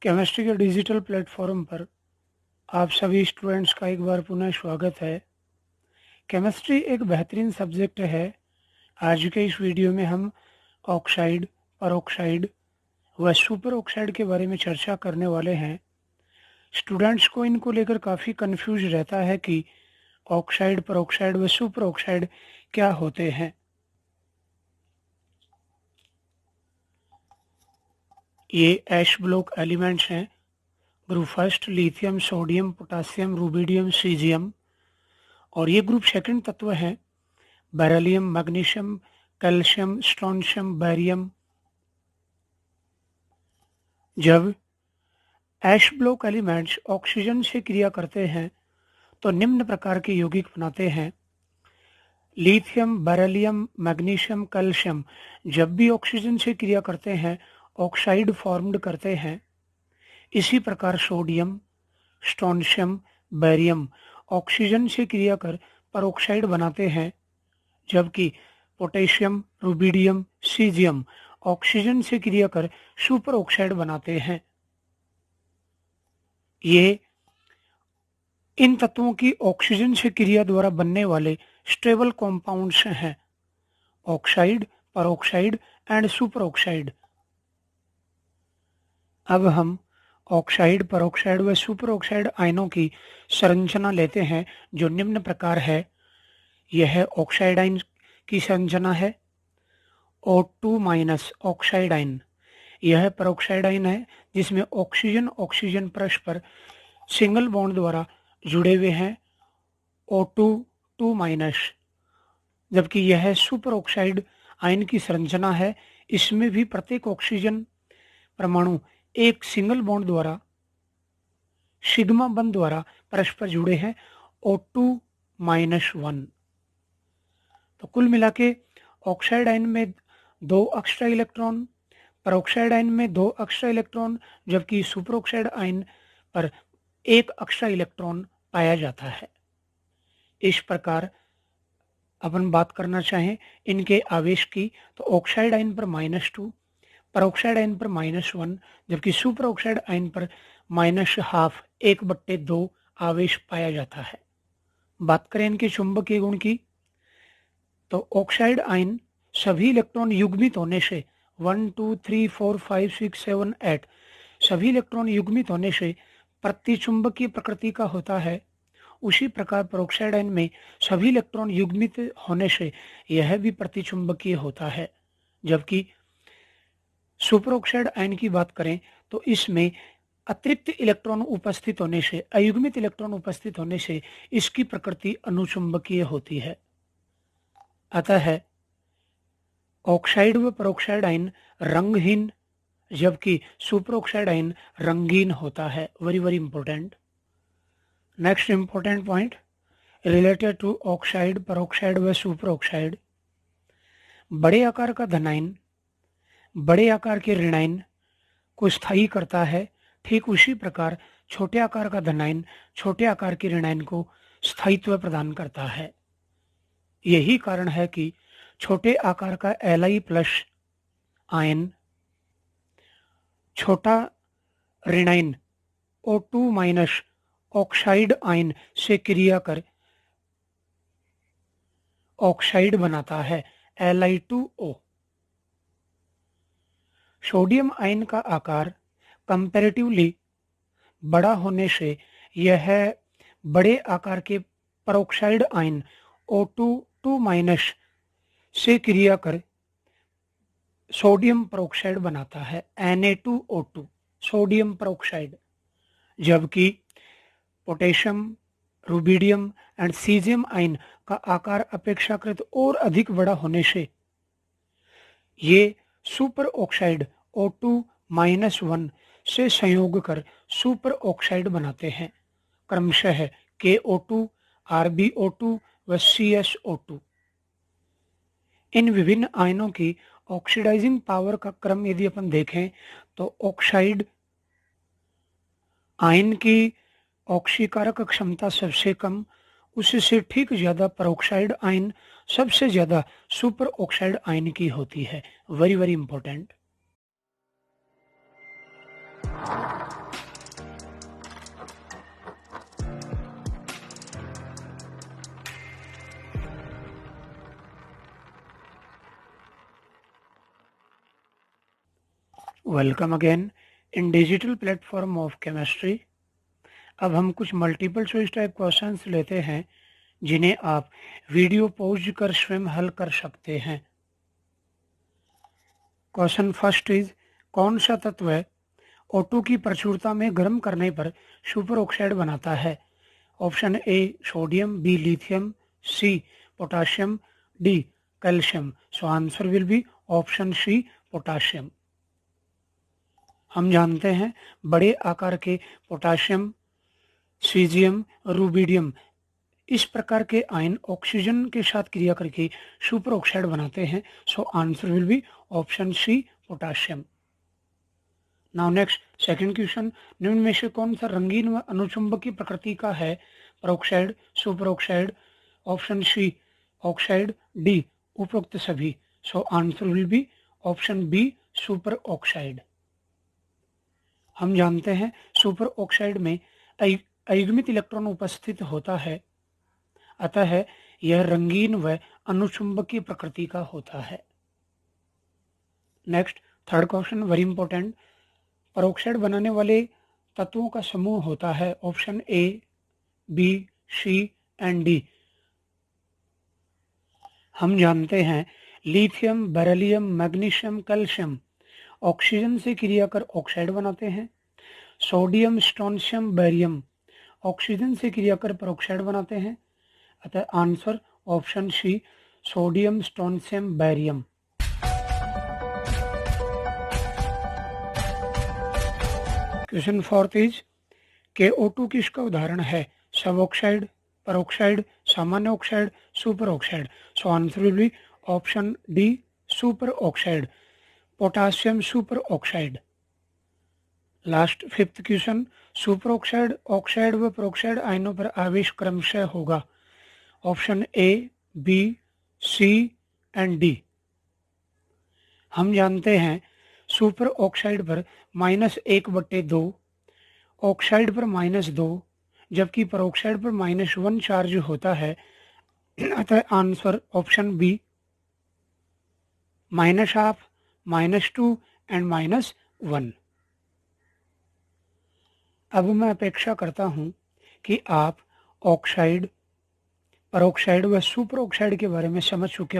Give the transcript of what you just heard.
Chemistry के digital platform पर आप सभी स्टूडेंट्स का एक बार पुनः स्वागत है। केमिस्ट्री एक बेहतरीन सब्जेक्ट है। आज के इस वीडियो में हम ऑक्साइड, परऑक्साइड व सुपर ऑक्साइड के बारे में चर्चा करने वाले हैं। स्टूडेंट्स को इनको लेकर काफ़ी कंफ्यूज रहता है कि ऑक्साइड, परऑक्साइड व सुपर ऑक्साइड क्या होते हैं। ये एश ब्लॉक एलिमेंट्स हैं। Group first lithium, sodium, potassium, rubidium, caesium. और ये ग्रुप सेकंड तत्व हैं beryllium, magnesium, calcium, strontium, barium. जब एश ब्लॉक एलिमेंट्स ऑक्सीजन से क्रिया करते हैं तो निम्न प्रकार के यौगिक बनाते हैं। लिथियम, बेरिलियम, मैग्नीशियम, कैल्शियम जब भी ऑक्सीजन से क्रिया करते हैं ऑक्साइड फॉर्म्ड करते हैं। इसी प्रकार सोडियम, स्ट्रोंशियम, बैरियम ऑक्सीजन से क्रिया कर परऑक्साइड बनाते हैं, जबकि पोटेशियम, रुबिडियम, सीजियम ऑक्सीजन से क्रिया कर सुपर ऑक्साइड बनाते हैं। ये इन तत्वों की ऑक्सीजन से क्रिया द्वारा बनने वाले स्टेबल कॉम्पाउंड्स हैं। Oxide, peroxide and super oxide. अब हम ऑक्साइड, परऑक्साइड व सुपर ऑक्साइड आयनों की संरचना लेते हैं जो निम्न प्रकार है। यह ऑक्साइड आयन की संरचना है। O2 माइनस ऑक्साइड आयन, यह परऑक्साइड आयन है जिसमें ऑक्सीजन ऑक्सीजन परस्पर सिंगल बॉन्ड द्वारा जुड़े हुए हैं, O2 2 माइनस। जबकि यह सुपर ऑक्साइड आयन की संरचना है। इसमें भी प्रत्येक ऑक्सीजन परमाणु एक सिंगल बॉन्ड द्वारा सिग्मा बंध द्वारा परस्पर जुड़े हैं, O2 माइनस 1। तो कुल मिला के ऑक्साइड आयन में 2 एक्स्ट्रा इलेक्ट्रॉन, परऑक्साइड आयन में 2 एक्स्ट्रा इलेक्ट्रॉन, जबकि सुपर ऑक्साइड आयन पर 1 एक्स्ट्रा इलेक्ट्रॉन पाया जाता है। इस प्रकार अपन बात करना चाहें इनके आवेश की तो ऑक्साइड आयन पर -2, परऑक्साइड आयन पर -1, जबकि सुपर ऑक्साइड आयन पर -12, 1/2 आवेश पाया जाता है। बात करें इनके चुंबकीय गुण की तो ऑक्साइड आयन सभी इलेक्ट्रॉन युग्मित होने से 1 2 3 4 5 6 7 8 सभी इलेक्ट्रॉन युग्मित होने से प्रतिचुंबकीय प्रकृति का होता है। उसी प्रकार परऑक्साइड आयन में सभी इलेक्ट्रॉन युग्मित होने से यह भी प्रतिचुंबकीय होता है। जबकि सुपर ऑक्साइड आयन की बात करें तो इसमें अतिरिक्त इलेक्ट्रॉन उपस्थित होने से, अयुग्मित इलेक्ट्रॉन उपस्थित होने से इसकी प्रकृति अनुचुंबकीय होती है। अतः ऑक्साइड व परऑक्साइड आयन रंगहीन, जबकि सुपर ऑक्साइड आयन रंगीन होता है। Very very important. Next important point related to oxide, peroxide व सुपर ऑक्साइड। बड़े आकार का धनायन बड़े आकार के ऋणायन को स्थायी करता है। ठीक उसी प्रकार छोटे आकार का धनायन छोटे आकार के ऋणायन को स्थायित्व प्रदान करता है। यही कारण है कि छोटे आकार का Li+ आयन छोटा ऋणायन O2- ऑक्साइड आयन से क्रिया कर ऑक्साइड बनाता है, Li2O। सोडियम आयन का आकार कंपैरेटिवली बड़ा होने से यह बड़े आकार के परऑक्साइड आयन O2 से क्रिया कर सोडियम परऑक्साइड बनाता है, Na2O2 सोडियम परऑक्साइड। जबकि potassium, rubidium and caesium ion का आकार अपेक्षाकृत और अधिक बड़ा होने से ये सुपर ऑक्साइड O2-1 से संयोग कर सुपर ऑक्साइड बनाते हैं, क्रमशः KO2, RbO2 व CSO2। इन विभिन्न आयनों की ऑक्सीडाइजिंग पावर का क्रम यदि अपन देखें तो ऑक्साइड आयन की ऑक्सीकारक क्षमता सबसे कम, उससे ठीक ज्यादा परऑक्साइड आयन, सबसे ज्यादा सुपर ऑक्साइड आयन की होती है। Very very important. Welcome again in digital platform of chemistry. अब हम कुछ मल्टीपल चॉइस टाइप क्वेश्चंस लेते हैं जिन्हें आप वीडियो पॉज कर स्वयं हल कर सकते हैं। क्वेश्चन फर्स्ट इज, कौन सा तत्व O2 की प्रचुरता में गर्म करने पर सुपर ऑक्साइड बनाता है? Option A sodium, B lithium, C potassium, D calcium. So answer will be option C potassium. हम जानते हैं बड़े आकार के पोटाशियम, सीजियम, रूबिडियम इस प्रकार के आयन ऑक्सीजन के साथ क्रिया करके सुपर ऑक्साइड बनाते हैं। So answer will be option C potassium. Now next second question, निम्न में से कौन सा रंगीन व अनुचुंबकीय प्रकृति का है? Peroxide, superoxide, option C oxide, D उपरोक्त सभी। So answer will be option B superoxide. हम जानते हैं सुपर ऑक्साइड में अयुग्मित इलेक्ट्रॉन उपस्थित होता है, अतः यह रंगीन व अनुचुंबकीय प्रकृति का होता है। Next third question very important, peroxide बनाने वाले तत्वों का समूह होता है। Option A, B, C and D. हम जानते हैं lithium, beryllium, magnesium, calcium oxygen से क्रिया कर ऑक्साइड बनाते हैं। सोडियम, स्ट्रोंशियम, बेरियम ऑक्सीजन से क्रिया कर परऑक्साइड बनाते हैं। अतः answer option C sodium, strontium, barium. Question fourth is, KO2 किसका उदाहरण है? सब ऑक्साइड, परऑक्साइड, सामान्य oxide, superoxide. So answer will be option D superoxide, potassium superoxide. Last fifth question, superoxide oxide व peroxide आयनों पर आवेश क्रमशः होगा। Option A, B, C and D. हम जानते हैं सुपर ऑक्साइड पर -1/2, ऑक्साइड पर -2, जबकि परऑक्साइड पर -1 चार्ज होता है। अतः आंसर ऑप्शन बी -12, -2 एंड -1। अब मैं अपेक्षा करता हूं कि आप ऑक्साइड, परऑक्साइड व सुपर ऑक्साइड के बारे में समझ चुके